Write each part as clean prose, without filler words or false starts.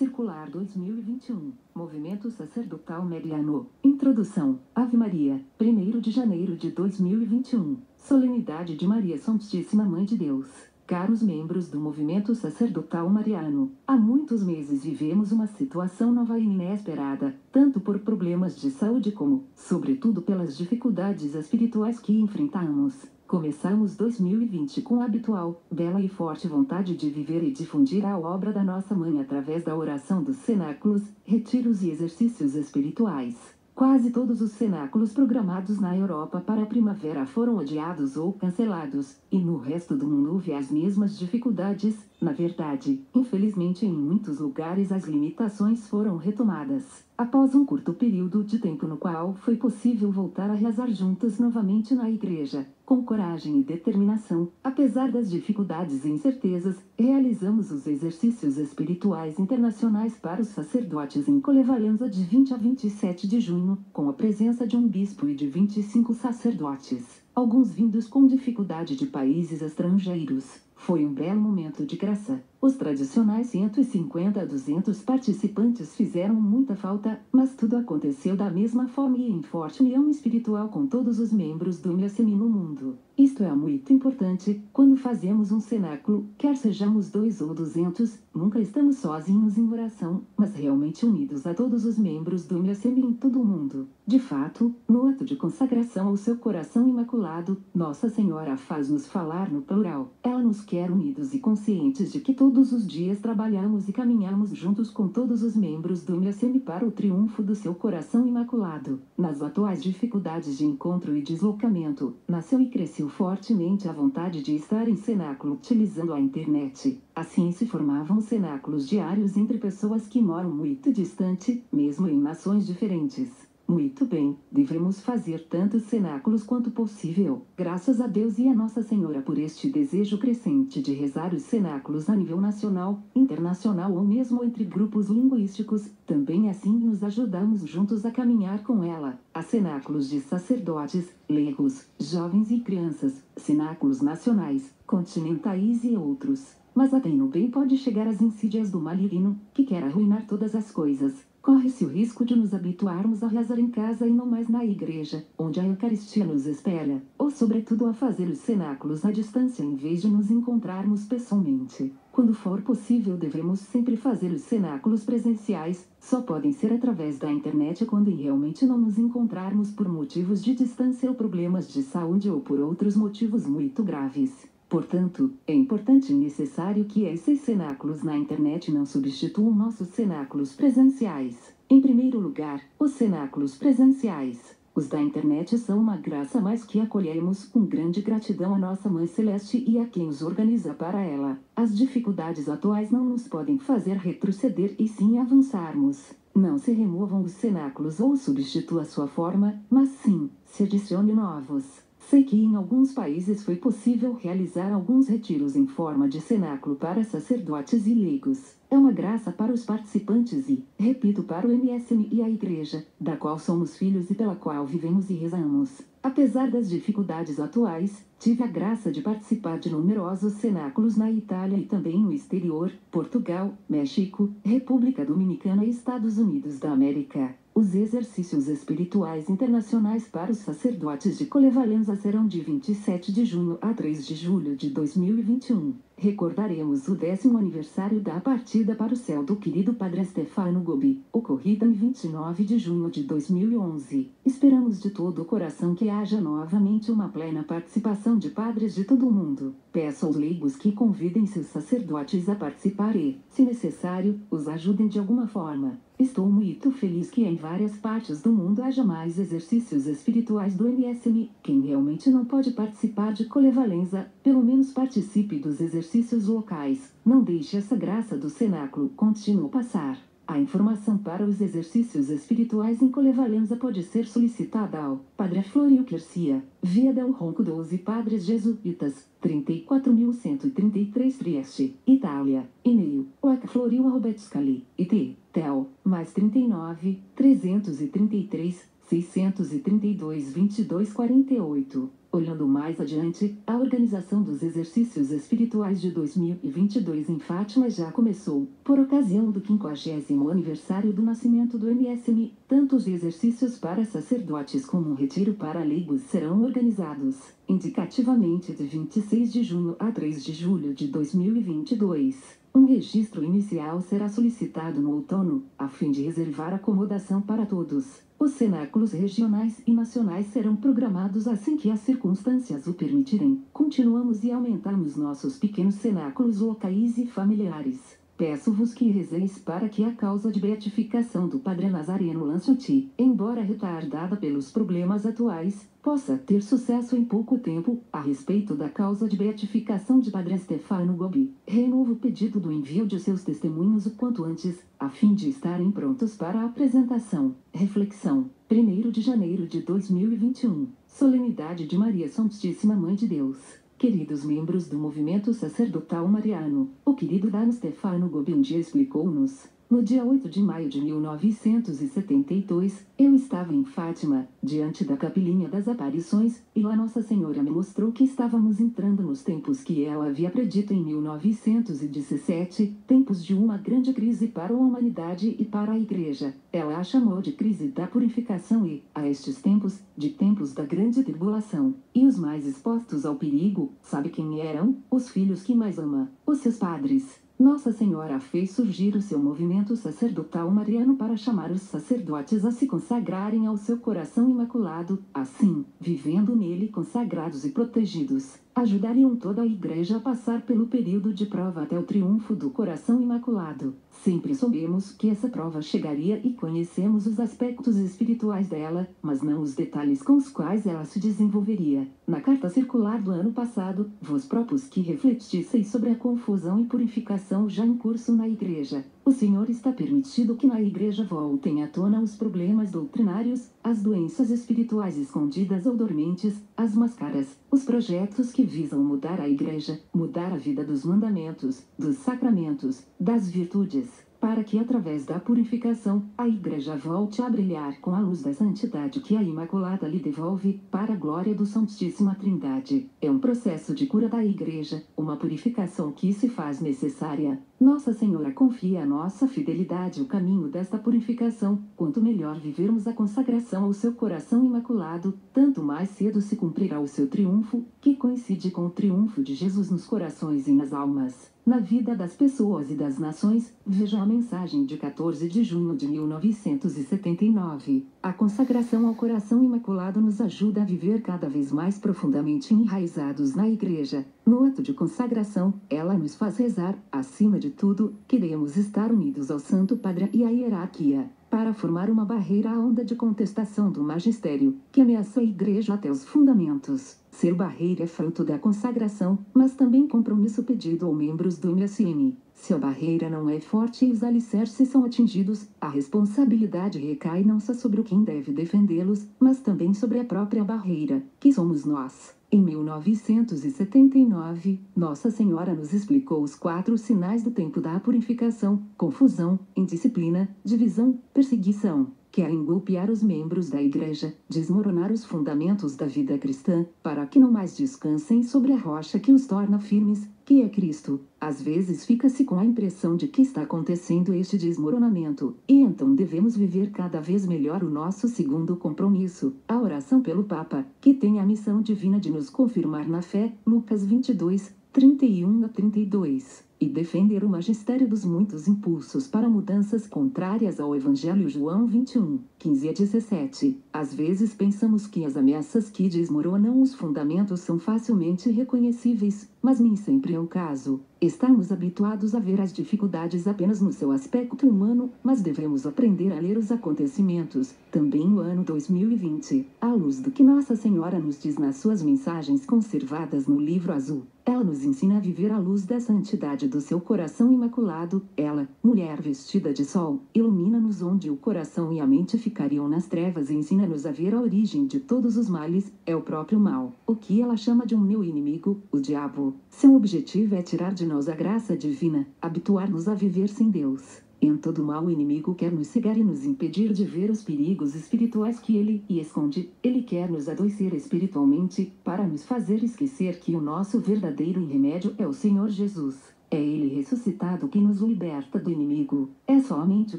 Circular 2021, Movimento Sacerdotal Mariano. Introdução. Ave Maria, 1º de janeiro de 2021. Solenidade de Maria Santíssima Mãe de Deus. Caros membros do Movimento Sacerdotal Mariano, há muitos meses vivemos uma situação nova e inesperada, tanto por problemas de saúde como, sobretudo, pelas dificuldades espirituais que enfrentamos. Começamos 2020 com a habitual, bela e forte vontade de viver e difundir a obra da Nossa Mãe através da oração dos cenáculos, retiros e exercícios espirituais. Quase todos os cenáculos programados na Europa para a primavera foram adiados ou cancelados, e no resto do mundo houve as mesmas dificuldades. Na verdade, infelizmente em muitos lugares as limitações foram retomadas. Após um curto período de tempo no qual foi possível voltar a rezar juntos novamente na igreja, com coragem e determinação, apesar das dificuldades e incertezas, realizamos os exercícios espirituais internacionais para os sacerdotes em Colevalenza de 20 a 27 de junho, com a presença de um bispo e de 25 sacerdotes, alguns vindos com dificuldade de países estrangeiros. Foi um belo momento de graça. Os tradicionais 150 a 200 participantes fizeram muita falta, mas tudo aconteceu da mesma forma e em forte união espiritual com todos os membros do MSM no mundo. Isto é muito importante, quando fazemos um cenáculo, quer sejamos 2 ou 200, nunca estamos sozinhos em oração, mas realmente unidos a todos os membros do MSM em todo o mundo. De fato, no ato de consagração ao seu coração imaculado, Nossa Senhora faz-nos falar no plural. Ela nos quer unidos e conscientes de que todos os dias trabalhamos e caminhamos juntos com todos os membros do MSM para o triunfo do seu coração imaculado. Nas atuais dificuldades de encontro e deslocamento, nasceu e cresceu fortemente a vontade de estar em cenáculo utilizando a internet. Assim se formavam cenáculos diários entre pessoas que moram muito distante, mesmo em nações diferentes. Muito bem, devemos fazer tantos cenáculos quanto possível. Graças a Deus e a Nossa Senhora por este desejo crescente de rezar os cenáculos a nível nacional, internacional ou mesmo entre grupos linguísticos, também assim nos ajudamos juntos a caminhar com ela. Há cenáculos de sacerdotes, leigos, jovens e crianças, cenáculos nacionais, continentais e outros. Mas até no bem pode chegar as insídias do maligno, que quer arruinar todas as coisas. Corre-se o risco de nos habituarmos a rezar em casa e não mais na igreja, onde a Eucaristia nos espera, ou sobretudo a fazer os cenáculos à distância em vez de nos encontrarmos pessoalmente. Quando for possível devemos sempre fazer os cenáculos presenciais, só podem ser através da internet quando realmente não nos encontrarmos por motivos de distância ou problemas de saúde ou por outros motivos muito graves. Portanto, é importante e necessário que esses cenáculos na internet não substituam nossos cenáculos presenciais. Em primeiro lugar, os cenáculos presenciais. Os da internet são uma graça mais que acolhemos com grande gratidão a Nossa Mãe Celeste e a quem os organiza para ela. As dificuldades atuais não nos podem fazer retroceder e sim avançarmos. Não se removam os cenáculos ou substitua sua forma, mas sim, se adicione novos. Sei que em alguns países foi possível realizar alguns retiros em forma de cenáculo para sacerdotes e leigos. É uma graça para os participantes e, repito, para o MSM e a Igreja, da qual somos filhos e pela qual vivemos e rezamos. Apesar das dificuldades atuais, tive a graça de participar de numerosos cenáculos na Itália e também no exterior, Portugal, México, República Dominicana e Estados Unidos da América. Os exercícios espirituais internacionais para os sacerdotes de Colevalenza serão de 27 de junho a 3 de julho de 2021. Recordaremos o 10º aniversário da partida para o céu do querido Padre Stefano Gobbi, ocorrida em 29 de junho de 2011. Esperamos de todo o coração que haja novamente uma plena participação de padres de todo o mundo. Peço aos leigos que convidem seus sacerdotes a participar e, se necessário, os ajudem de alguma forma. Estou muito feliz que em várias partes do mundo haja mais exercícios espirituais do MSM. Quem realmente não pode participar de Colevalenza, pelo menos participe dos exercícios locais. Não deixe essa graça do cenáculo contínuo passar. A informação para os exercícios espirituais em Colevalenza pode ser solicitada ao Padre Florio Garcia, Via del Ronco 12 Padres Jesuítas, 34.133 Trieste, Itália. E-mail, oacflorio@tscali, IT, tel, mais 39, 333, 632, 2248. Olhando mais adiante, a organização dos exercícios espirituais de 2022 em Fátima já começou. Por ocasião do 50º aniversário do nascimento do MSM, tanto os exercícios para sacerdotes como um retiro para leigos serão organizados, indicativamente de 26 de junho a 3 de julho de 2022. Um registro inicial será solicitado no outono, a fim de reservar acomodação para todos. Os cenáculos regionais e nacionais serão programados assim que as circunstâncias o permitirem. Continuamos e aumentamos nossos pequenos cenáculos locais e familiares. Peço-vos que rezeis para que a causa de beatificação do Padre Nazareno Lanciotti, embora retardada pelos problemas atuais, possa ter sucesso em pouco tempo. A respeito da causa de beatificação de Padre Stefano Gobbi, renovo o pedido do envio de seus testemunhos o quanto antes, a fim de estarem prontos para a apresentação. Reflexão: 1º de janeiro de 2021, Solenidade de Maria Santíssima Mãe de Deus. Queridos membros do movimento sacerdotal mariano, o querido Dom Stefano Gobbi um dia explicou-nos: no dia 8 de maio de 1972, eu estava em Fátima, diante da Capelinha das Aparições, e lá Nossa Senhora me mostrou que estávamos entrando nos tempos que ela havia predito em 1917, tempos de uma grande crise para a humanidade e para a Igreja. Ela a chamou de crise da purificação e, a estes tempos, de tempos da grande tribulação. E os mais expostos ao perigo, sabe quem eram? Os filhos que mais ama, os seus padres. Nossa Senhora fez surgir o seu movimento sacerdotal mariano para chamar os sacerdotes a se consagrarem ao seu coração imaculado, assim, vivendo nele consagrados e protegidos, ajudariam toda a Igreja a passar pelo período de prova até o triunfo do coração imaculado. Sempre soubemos que essa prova chegaria e conhecemos os aspectos espirituais dela, mas não os detalhes com os quais ela se desenvolveria. Na carta circular do ano passado, vos propus que refletisseis sobre a confusão e purificação já em curso na Igreja. O Senhor está permitido que na Igreja voltem à tona os problemas doutrinários, as doenças espirituais escondidas ou dormentes, as máscaras, os projetos que visam mudar a Igreja, mudar a vida dos mandamentos, dos sacramentos, das virtudes, para que através da purificação, a Igreja volte a brilhar com a luz da santidade que a Imaculada lhe devolve, para a glória do Santíssima Trindade. É um processo de cura da Igreja, uma purificação que se faz necessária. Nossa Senhora confia a nossa fidelidade o caminho desta purificação. Quanto melhor vivermos a consagração ao seu coração imaculado, tanto mais cedo se cumprirá o seu triunfo, que coincide com o triunfo de Jesus nos corações e nas almas. Na vida das pessoas e das nações, veja a mensagem de 14 de junho de 1979. A consagração ao coração imaculado nos ajuda a viver cada vez mais profundamente enraizados na Igreja. No ato de consagração, ela nos faz rezar, acima de tudo, queremos estar unidos ao Santo Padre e à hierarquia, para formar uma barreira à onda de contestação do magistério, que ameaça a Igreja até os fundamentos. Ser barreira é fruto da consagração, mas também compromisso pedido aos membros do MSM. Se a barreira não é forte e os alicerces são atingidos, a responsabilidade recai não só sobre quem deve defendê-los, mas também sobre a própria barreira, que somos nós. Em 1979, Nossa Senhora nos explicou os 4 sinais do tempo da purificação: confusão, indisciplina, divisão, perseguição. Querem golpear os membros da Igreja, desmoronar os fundamentos da vida cristã, para que não mais descansem sobre a rocha que os torna firmes, que é Cristo. Às vezes fica-se com a impressão de que está acontecendo este desmoronamento, e então devemos viver cada vez melhor o nosso segundo compromisso, a oração pelo Papa, que tem a missão divina de nos confirmar na fé, Lucas 22, 31 a 32. E defender o magistério dos muitos impulsos para mudanças contrárias ao Evangelho. João 21, 15 a 17. Às vezes pensamos que as ameaças que desmoronam os fundamentos são facilmente reconhecíveis, mas nem sempre é o caso. Estamos habituados a ver as dificuldades apenas no seu aspecto humano, mas devemos aprender a ler os acontecimentos, também no ano 2020, à luz do que Nossa Senhora nos diz nas suas mensagens conservadas no Livro Azul. Ela nos ensina a viver à luz da santidade do seu coração imaculado. Ela, mulher vestida de sol, ilumina-nos onde o coração e a mente ficariam nas trevas e ensina-nos a ver a origem de todos os males, é o próprio mal, o que ela chama de um meu inimigo, o diabo. Seu objetivo é tirar de nós a graça divina, habituar-nos a viver sem Deus. Em todo mal o inimigo quer nos cegar e nos impedir de ver os perigos espirituais que ele esconde. Ele quer nos adoecer espiritualmente, para nos fazer esquecer que o nosso verdadeiro remédio é o Senhor Jesus. É Ele ressuscitado que nos liberta do inimigo. É somente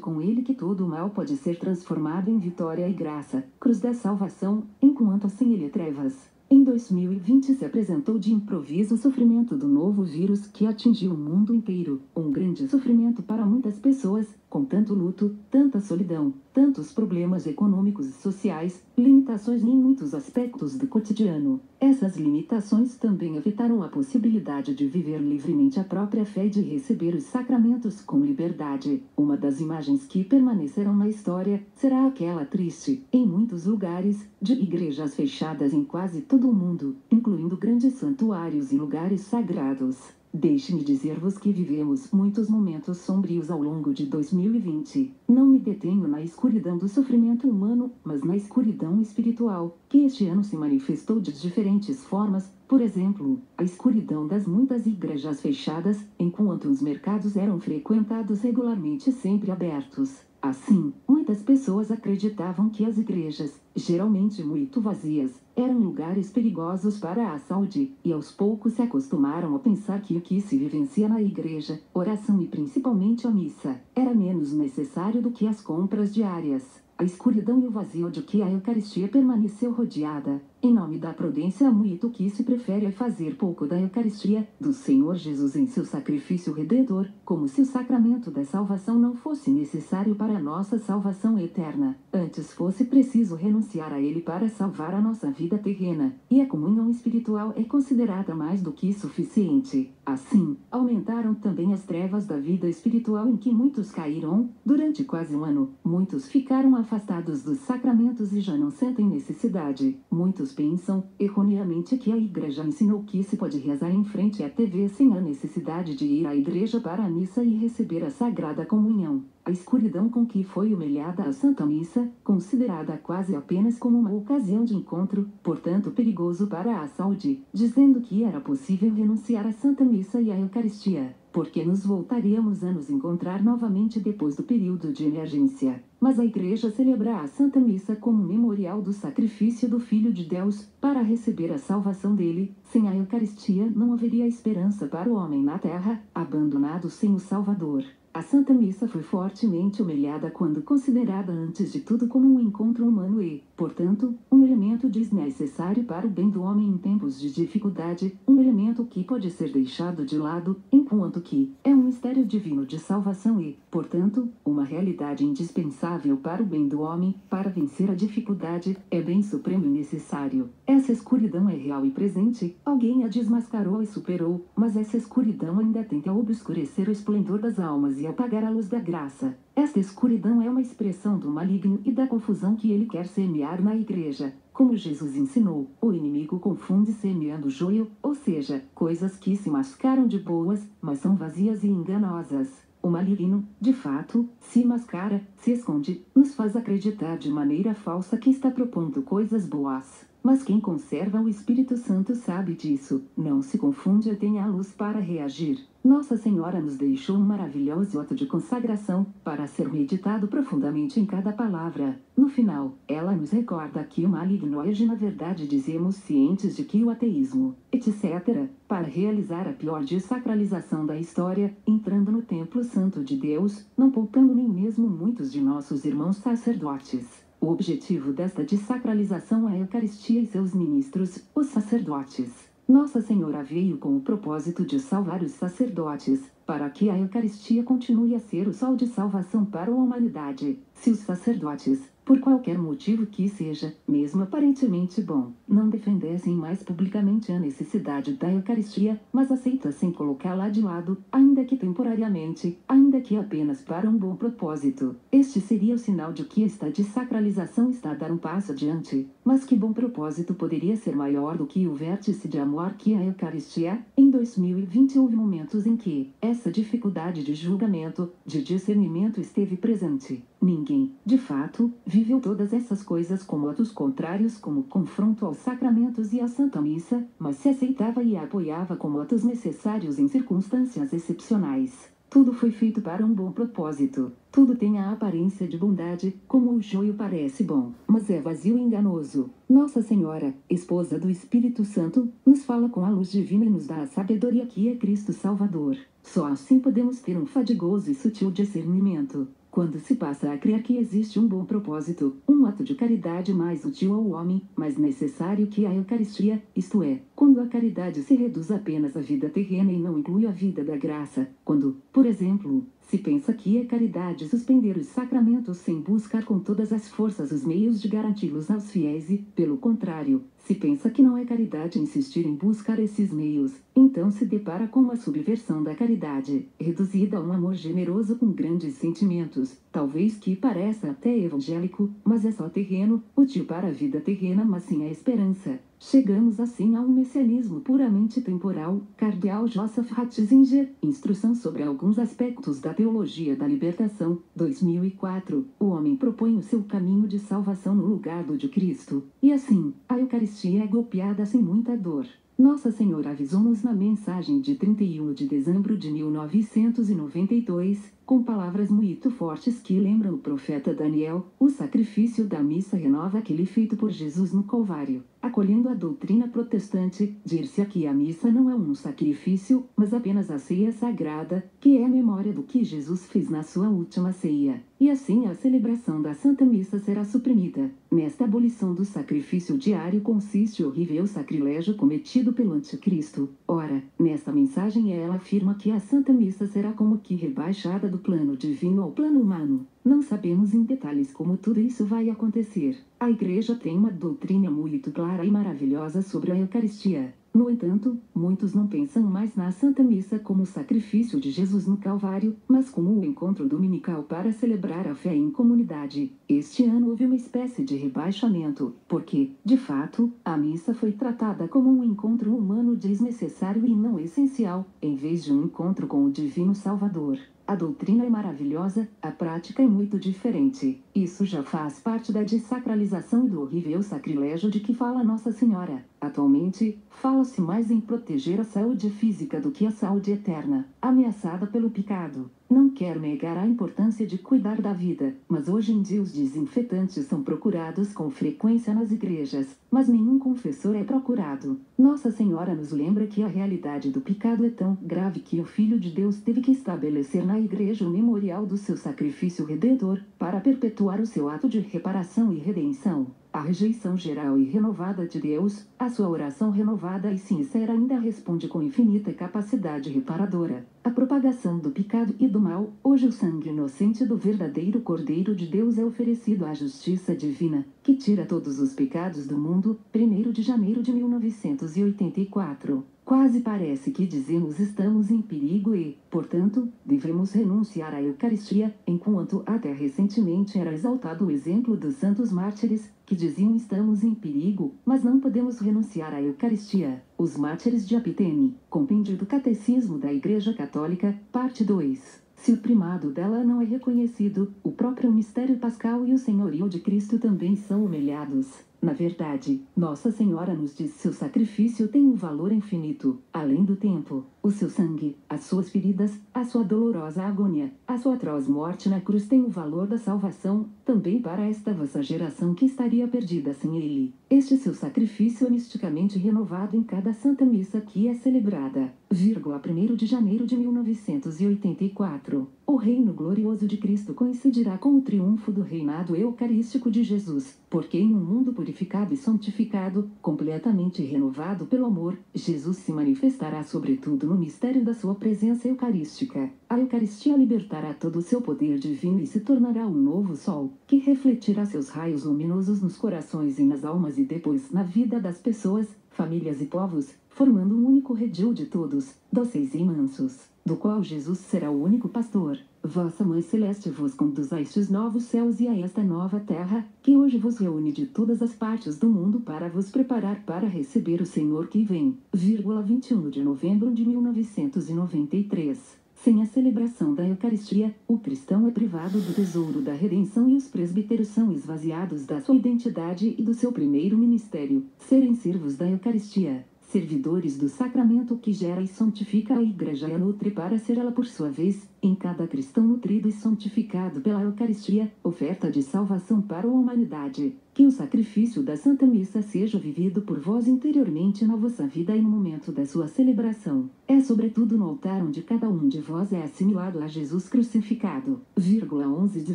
com Ele que todo o mal pode ser transformado em vitória e graça. Cruz da salvação, enquanto sem Ele é trevas. Em 2020 se apresentou de improviso o sofrimento do novo vírus que atingiu o mundo inteiro. Um grande sofrimento para muitas pessoas, com tanto luto, tanta solidão, tantos problemas econômicos e sociais, limitações em muitos aspectos do cotidiano. Essas limitações também evitaram a possibilidade de viver livremente a própria fé e de receber os sacramentos com liberdade. Uma das imagens que permanecerão na história será aquela triste, em muitos lugares, de igrejas fechadas em quase todo o mundo, incluindo grandes santuários e lugares sagrados. Deixe-me dizer-vos que vivemos muitos momentos sombrios ao longo de 2020. Não me detenho na escuridão do sofrimento humano, mas na escuridão espiritual, que este ano se manifestou de diferentes formas. Por exemplo, a escuridão das muitas igrejas fechadas, enquanto os mercados eram frequentados regularmente e sempre abertos. Assim, muitas pessoas acreditavam que as igrejas, geralmente muito vazias, eram lugares perigosos para a saúde, e aos poucos se acostumaram a pensar que o que se vivencia na igreja, oração e principalmente a missa, era menos necessário do que as compras diárias. A escuridão e o vazio de que a Eucaristia permaneceu rodeada. Em nome da prudência, muito que se prefere fazer pouco da Eucaristia, do Senhor Jesus em seu sacrifício redentor, como se o sacramento da salvação não fosse necessário para a nossa salvação eterna. Antes fosse preciso renunciar a ele para salvar a nossa vida terrena, e a comunhão espiritual é considerada mais do que suficiente. Assim, aumentaram também as trevas da vida espiritual em que muitos caíram. Durante quase um ano, muitos ficaram afastados dos sacramentos e já não sentem necessidade. Muitos pensam, erroneamente, que a igreja ensinou que se pode rezar em frente à TV sem a necessidade de ir à igreja para a missa e receber a Sagrada Comunhão. A escuridão com que foi humilhada a Santa Missa, considerada quase apenas como uma ocasião de encontro, portanto perigoso para a saúde, dizendo que era possível renunciar à Santa Missa e à Eucaristia, porque nos voltaríamos a nos encontrar novamente depois do período de emergência. Mas a Igreja celebra a Santa Missa como memorial do sacrifício do Filho de Deus, para receber a salvação dele. Sem a Eucaristia não haveria esperança para o homem na terra, abandonado sem o Salvador. A Santa Missa foi fortemente humilhada quando considerada antes de tudo como um encontro humano e, portanto, um elemento desnecessário para o bem do homem em tempos de dificuldade, um elemento que pode ser deixado de lado, enquanto que é um mistério divino de salvação e, portanto, uma realidade indispensável para o bem do homem, para vencer a dificuldade, é bem supremo e necessário. Essa escuridão é real e presente, alguém a desmascarou e superou, mas essa escuridão ainda tenta obscurecer o esplendor das almas e apagar a luz da graça. Esta escuridão é uma expressão do maligno e da confusão que ele quer semear na igreja. Como Jesus ensinou, o inimigo confunde semeando joio, ou seja, coisas que se mascaram de boas, mas são vazias e enganosas. O maligno, de fato, se mascara, se esconde, nos faz acreditar de maneira falsa que está propondo coisas boas. Mas quem conserva o Espírito Santo sabe disso, não se confunde e tem a luz para reagir. Nossa Senhora nos deixou um maravilhoso ato de consagração, para ser meditado profundamente em cada palavra. No final, ela nos recorda que o maligno age na verdade, dizemos cientes de que o ateísmo, etc., para realizar a pior desacralização da história, entrando no templo santo de Deus, não poupando nem mesmo muitos de nossos irmãos sacerdotes. O objetivo desta desacralização é a Eucaristia e seus ministros, os sacerdotes. Nossa Senhora veio com o propósito de salvar os sacerdotes, para que a Eucaristia continue a ser o sol de salvação para a humanidade. Se os sacerdotes, por qualquer motivo que seja, mesmo aparentemente bom, não defendessem mais publicamente a necessidade da Eucaristia, mas aceitassem colocá-la de lado, ainda que temporariamente, ainda que apenas para um bom propósito, este seria o sinal de que esta desacralização está a dar um passo adiante. Mas que bom propósito poderia ser maior do que o vértice de amor que é a Eucaristia? Em 2020 houve momentos em que essa dificuldade de julgamento, de discernimento esteve presente. Ninguém, de fato, viveu todas essas coisas como atos contrários, como confronto aos sacramentos e à Santa Missa, mas se aceitava e a apoiava como atos necessários em circunstâncias excepcionais. Tudo foi feito para um bom propósito. Tudo tem a aparência de bondade, como o joio parece bom, mas é vazio e enganoso. Nossa Senhora, esposa do Espírito Santo, nos fala com a luz divina e nos dá a sabedoria que é Cristo Salvador. Só assim podemos ter um fadigoso e sutil discernimento. Quando se passa a crer que existe um bom propósito, um ato de caridade mais útil ao homem, mais necessário que a Eucaristia, isto é, quando a caridade se reduz apenas à vida terrena e não inclui a vida da graça, quando, por exemplo, se pensa que é caridade suspender os sacramentos sem buscar com todas as forças os meios de garanti-los aos fiéis e, pelo contrário, se pensa que não é caridade insistir em buscar esses meios, então se depara com uma subversão da caridade, reduzida a um amor generoso com grandes sentimentos, talvez que pareça até evangélico, mas é só terreno, útil para a vida terrena mas sem a esperança. Chegamos assim a um messianismo puramente temporal. Cardeal Joseph Ratzinger, Instrução sobre alguns aspectos da teologia da libertação, 2004. O homem propõe o seu caminho de salvação no lugar do de Cristo. E assim, a Eucaristia é golpeada sem muita dor. Nossa Senhora avisou-nos na mensagem de 31 de dezembro de 1992, com palavras muito fortes que lembram o profeta Daniel: o sacrifício da missa renova aquele feito por Jesus no Calvário. Acolhendo a doutrina protestante, dir-se que a missa não é um sacrifício, mas apenas a ceia sagrada, que é a memória do que Jesus fez na sua última ceia. E assim a celebração da Santa Missa será suprimida. Nesta abolição do sacrifício diário consiste o horrível sacrilégio cometido pelo Anticristo. Ora, nesta mensagem ela afirma que a Santa Missa será como que rebaixada do plano divino ao plano humano. Não sabemos em detalhes como tudo isso vai acontecer. A Igreja tem uma doutrina muito clara e maravilhosa sobre a Eucaristia. No entanto, muitos não pensam mais na Santa Missa como o sacrifício de Jesus no Calvário, mas como o encontro dominical para celebrar a fé em comunidade. Este ano houve uma espécie de rebaixamento, porque, de fato, a missa foi tratada como um encontro humano desnecessário e não essencial, em vez de um encontro com o Divino Salvador. A doutrina é maravilhosa, a prática é muito diferente. Isso já faz parte da desacralização e do horrível sacrilégio de que fala Nossa Senhora. Atualmente, fala-se mais em proteger a saúde física do que a saúde eterna, ameaçada pelo pecado. Não quero negar a importância de cuidar da vida, mas hoje em dia os desinfetantes são procurados com frequência nas igrejas, mas nenhum confessor é procurado. Nossa Senhora nos lembra que a realidade do pecado é tão grave que o Filho de Deus teve que estabelecer na igreja o memorial do seu sacrifício redentor, para perpetuar o seu ato de reparação e redenção. A rejeição geral e renovada de Deus, a sua oração renovada e sincera ainda responde com infinita capacidade reparadora. A propagação do pecado e do mal, hoje o sangue inocente do verdadeiro Cordeiro de Deus é oferecido à justiça divina, que tira todos os pecados do mundo, 1º de janeiro de 1984. Quase parece que dizemos estamos em perigo e, portanto, devemos renunciar à Eucaristia, enquanto até recentemente era exaltado o exemplo dos santos mártires, que diziam estamos em perigo, mas não podemos renunciar à Eucaristia. Os mártires de Apitene, compêndio do Catecismo da Igreja Católica, parte 2. Se o primado dela não é reconhecido, o próprio mistério pascal e o senhorio de Cristo também são humilhados. Na verdade, Nossa Senhora nos diz seu sacrifício tem um valor infinito, além do tempo. O seu sangue, as suas feridas, a sua dolorosa agonia, a sua atroz morte na cruz tem o valor da salvação, também para esta vossa geração que estaria perdida sem ele. Este seu sacrifício é misticamente renovado em cada Santa Missa que é celebrada. 1º de janeiro de 1984. O reino glorioso de Cristo coincidirá com o triunfo do reinado eucarístico de Jesus, porque em um mundo purificado e santificado, completamente renovado pelo amor, Jesus se manifestará sobretudo no mistério da sua presença eucarística. A Eucaristia libertará todo o seu poder divino e se tornará um novo sol, que refletirá seus raios luminosos nos corações e nas almas e depois na vida das pessoas, famílias e povos, formando um único redil de todos, dóceis e mansos, do qual Jesus será o único pastor. Vossa Mãe Celeste vos conduz a estes novos céus e a esta nova terra, que hoje vos reúne de todas as partes do mundo para vos preparar para receber o Senhor que vem. 21 de novembro de 1993. Sem a celebração da Eucaristia, o cristão é privado do tesouro da redenção e os presbíteros são esvaziados da sua identidade e do seu primeiro ministério, serem servos da Eucaristia, servidores do sacramento que gera e santifica a Igreja e a nutre para ser ela por sua vez em cada cristão nutrido e santificado pela Eucaristia, oferta de salvação para a humanidade. Que o sacrifício da Santa Missa seja vivido por vós interiormente na vossa vida e no momento da sua celebração. É sobretudo no altar onde cada um de vós é assimilado a Jesus crucificado. 11 de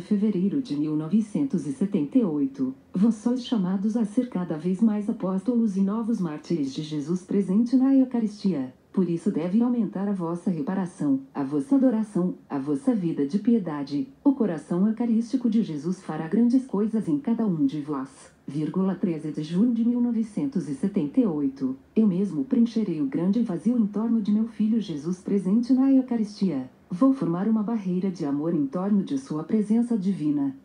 fevereiro de 1978. Vós sois chamados a ser cada vez mais apóstolos e novos mártires de Jesus presente na Eucaristia. Por isso deve aumentar a vossa reparação, a vossa adoração, a vossa vida de piedade. O coração eucarístico de Jesus fará grandes coisas em cada um de vós. 13 de julho de 1978. Eu mesmo preencherei o grande vazio em torno de meu Filho Jesus presente na Eucaristia. Vou formar uma barreira de amor em torno de sua presença divina.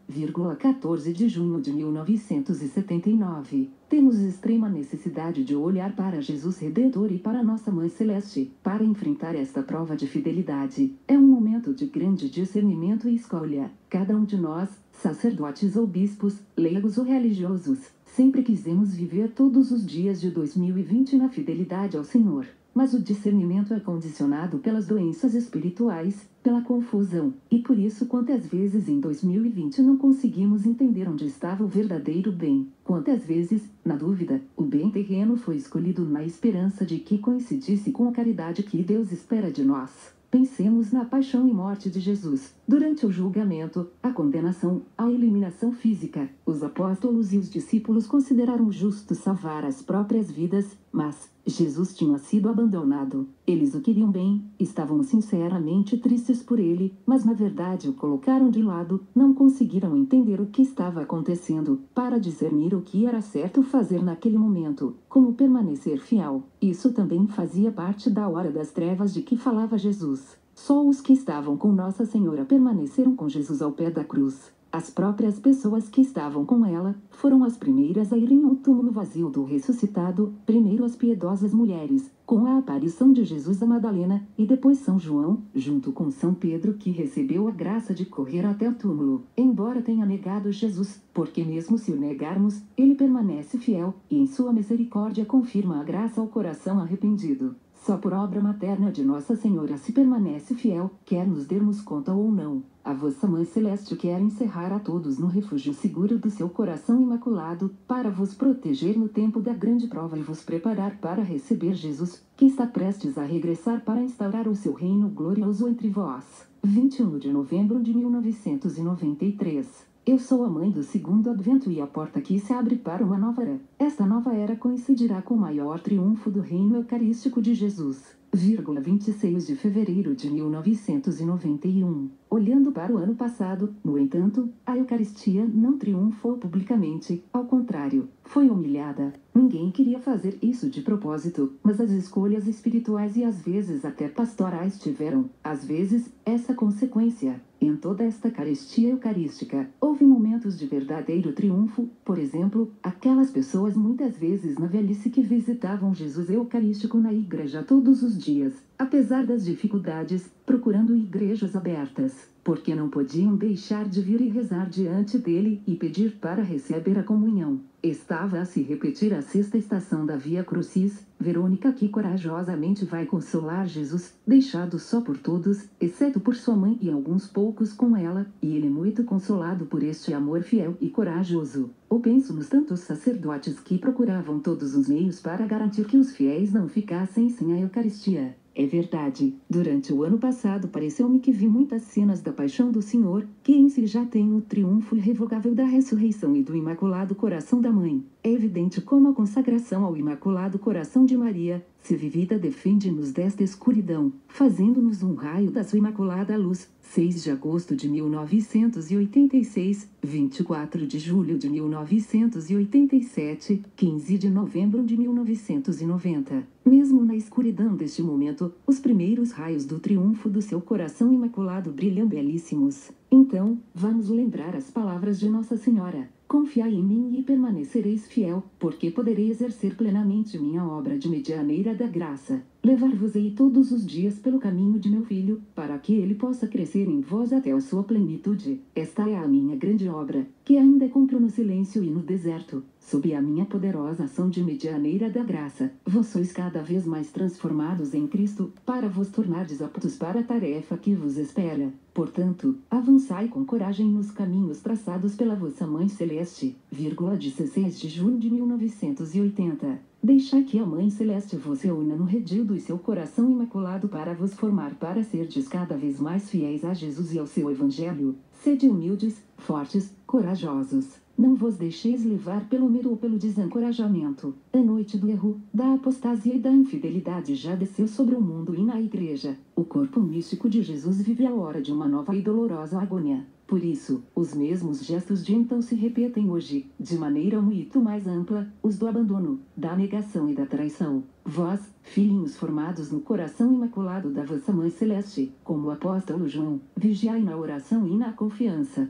14 de junho de 1979. Temos extrema necessidade de olhar para Jesus Redentor e para Nossa Mãe Celeste, para enfrentar esta prova de fidelidade. É um momento de grande discernimento e escolha. Cada um de nós, sacerdotes ou bispos, leigos ou religiosos, sempre quisemos viver todos os dias de 2020 na fidelidade ao Senhor. Mas o discernimento é condicionado pelas doenças espirituais, pela confusão, e por isso quantas vezes em 2020 não conseguimos entender onde estava o verdadeiro bem. Quantas vezes, na dúvida, o bem terreno foi escolhido na esperança de que coincidisse com a caridade que Deus espera de nós. Pensemos na paixão e morte de Jesus. Durante o julgamento, a condenação, a eliminação física, os apóstolos e os discípulos consideraram justo salvar as próprias vidas, mas Jesus tinha sido abandonado. Eles o queriam bem, estavam sinceramente tristes por ele, mas na verdade o colocaram de lado, não conseguiram entender o que estava acontecendo, para discernir o que era certo fazer naquele momento, como permanecer fiel. Isso também fazia parte da hora das trevas de que falava Jesus. Só os que estavam com Nossa Senhora permaneceram com Jesus ao pé da cruz. As próprias pessoas que estavam com ela foram as primeiras a irem ao túmulo vazio do ressuscitado, primeiro as piedosas mulheres, com a aparição de Jesus a Madalena, e depois São João, junto com São Pedro, que recebeu a graça de correr até o túmulo, embora tenha negado Jesus, porque mesmo se o negarmos, ele permanece fiel, e em sua misericórdia confirma a graça ao coração arrependido. Só por obra materna de Nossa Senhora se permanece fiel, quer nos dermos conta ou não. A vossa Mãe Celeste quer encerrar a todos no refúgio seguro do seu coração imaculado, para vos proteger no tempo da grande prova e vos preparar para receber Jesus, que está prestes a regressar para instaurar o seu reino glorioso entre vós. 21 de novembro de 1993. Eu sou a mãe do segundo advento e a porta que se abre para uma nova era. Esta nova era coincidirá com o maior triunfo do reino eucarístico de Jesus. 26 de fevereiro de 1991. Olhando para o ano passado, no entanto, a Eucaristia não triunfou publicamente, ao contrário, foi humilhada. Ninguém queria fazer isso de propósito, mas as escolhas espirituais e às vezes até pastorais tiveram, às vezes, essa consequência. Em toda esta carestia eucarística, houve momentos de verdadeiro triunfo, por exemplo, aquelas pessoas muitas vezes na velhice que visitavam Jesus Eucarístico na igreja todos os dias, apesar das dificuldades, procurando igrejas abertas, porque não podiam deixar de vir e rezar diante dele e pedir para receber a comunhão. Estava a se repetir a sexta estação da Via Crucis, Verônica que corajosamente vai consolar Jesus, deixado só por todos, exceto por sua mãe e alguns poucos com ela, e ele muito consolado por este amor fiel e corajoso. Ou penso nos tantos sacerdotes que procuravam todos os meios para garantir que os fiéis não ficassem sem a Eucaristia. É verdade, durante o ano passado pareceu-me que vi muitas cenas da Paixão do Senhor, que em si já tem o triunfo irrevogável da ressurreição e do Imaculado Coração da Mãe. É evidente como a consagração ao Imaculado Coração de Maria, se vivida, defende-nos desta escuridão, fazendo-nos um raio da sua imaculada luz. 6 de agosto de 1986, 24 de julho de 1987, 15 de novembro de 1990. Mesmo na escuridão deste momento, os primeiros raios do triunfo do seu coração imaculado brilham belíssimos. Então, vamos lembrar as palavras de Nossa Senhora. Confiai em mim e permanecereis fiel, porque poderei exercer plenamente minha obra de medianeira da graça. levar-vos-ei todos os dias pelo caminho de meu filho, para que ele possa crescer em vós até a sua plenitude. Esta é a minha grande obra, que ainda cumpro no silêncio e no deserto, sob a minha poderosa ação de medianeira da graça. Vós sois cada vez mais transformados em Cristo, para vos tornardes aptos para a tarefa que vos espera. Portanto, avançai com coragem nos caminhos traçados pela vossa Mãe Celeste. 16 de junho de 1980. Deixai que a Mãe Celeste vos reúna no redil do seu coração imaculado para vos formar para serdes cada vez mais fiéis a Jesus e ao seu Evangelho. Sede humildes, fortes, corajosos. Não vos deixeis levar pelo medo ou pelo desencorajamento. A noite do erro, da apostasia e da infidelidade já desceu sobre o mundo e na igreja. O corpo místico de Jesus vive a hora de uma nova e dolorosa agonia. Por isso, os mesmos gestos de então se repetem hoje, de maneira muito mais ampla, os do abandono, da negação e da traição. Vós, filhinhos formados no coração imaculado da vossa Mãe Celeste, como o apóstolo João, vigiai na oração e na confiança.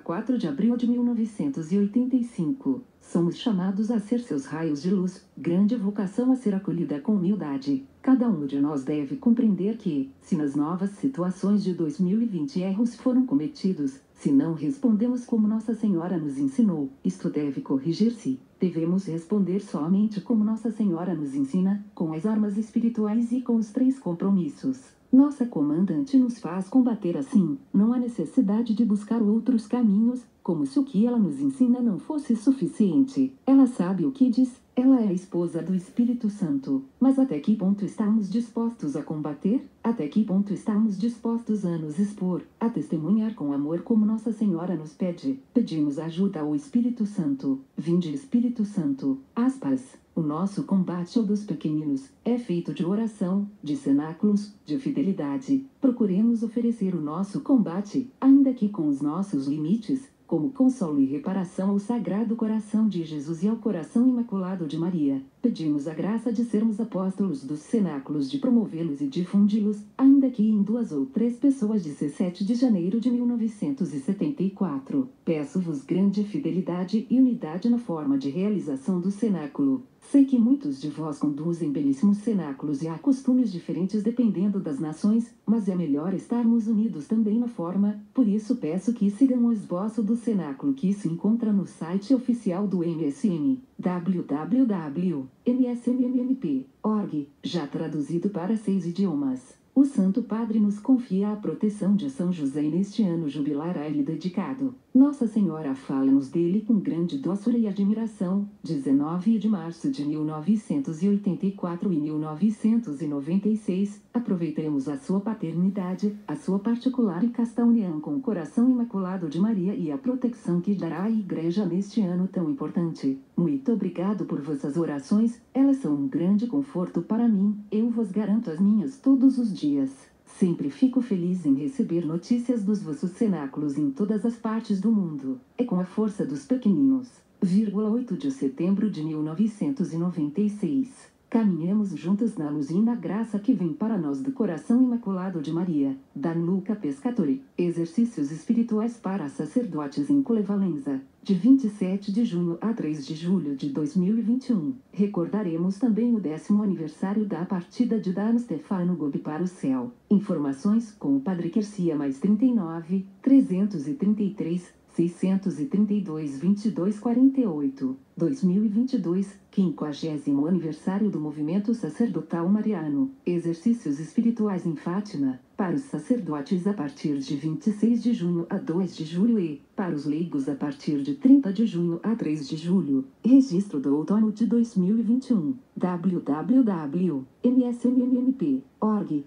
4 de abril de 1985. Somos chamados a ser seus raios de luz, grande vocação a ser acolhida com humildade. Cada um de nós deve compreender que, se nas novas situações de 2020 erros foram cometidos, se não respondemos como Nossa Senhora nos ensinou, isto deve corrigir-se. Devemos responder somente como Nossa Senhora nos ensina, com as armas espirituais e com os 3 compromissos. Nossa comandante nos faz combater assim. Não há necessidade de buscar outros caminhos, como se o que ela nos ensina não fosse suficiente. Ela sabe o que diz, ela é a esposa do Espírito Santo. Mas até que ponto estamos dispostos a combater? Até que ponto estamos dispostos a nos expor, a testemunhar com amor como Nossa Senhora nos pede? Pedimos ajuda ao Espírito Santo. Vinde, Espírito Santo. Aspas. O nosso combate ao dos pequeninos é feito de oração, de cenáculos, de fidelidade. Procuremos oferecer o nosso combate, ainda que com os nossos limites, como consolo e reparação ao Sagrado Coração de Jesus e ao Coração Imaculado de Maria. Pedimos a graça de sermos apóstolos dos cenáculos, de promovê-los e difundi-los, ainda que em 2 ou 3 pessoas. 17 de janeiro de 1974. Peço-vos grande fidelidade e unidade na forma de realização do cenáculo. Sei que muitos de vós conduzem belíssimos cenáculos e há costumes diferentes dependendo das nações, mas é melhor estarmos unidos também na forma, por isso peço que sigam o esboço do cenáculo que se encontra no site oficial do MSM, www.msmmp.org, já traduzido para 6 idiomas. O Santo Padre nos confia a proteção de São José e neste ano jubilar a ele dedicado. Nossa Senhora fala-nos dele com grande doçura e admiração. 19 de março de 1984 e 1996. Aproveitemos a sua paternidade, a sua particular e casta união com o coração imaculado de Maria e a proteção que dará à Igreja neste ano tão importante. Muito obrigado por vossas orações, elas são um grande conforto para mim. Eu vos garanto as minhas todos os dias. Sempre fico feliz em receber notícias dos vossos cenáculos em todas as partes do mundo. É com a força dos pequeninos. 8 de setembro de 1996. Caminhemos juntos na luz e na graça que vem para nós do Coração Imaculado de Maria. Dan Luca Pescatori. Exercícios espirituais para sacerdotes em Colevalenza. De 27 de junho a 3 de julho de 2021. Recordaremos também o 10º aniversário da partida de Dan Stefano Gobi para o céu. Informações com o Padre Quercia mais 39, 333, 632 22 48, 2022, 50º aniversário do Movimento Sacerdotal Mariano. Exercícios espirituais em Fátima, para os sacerdotes a partir de 26 de junho a 2 de julho e, para os leigos a partir de 30 de junho a 3 de julho. Registro do outono de 2021. www.msmmp.org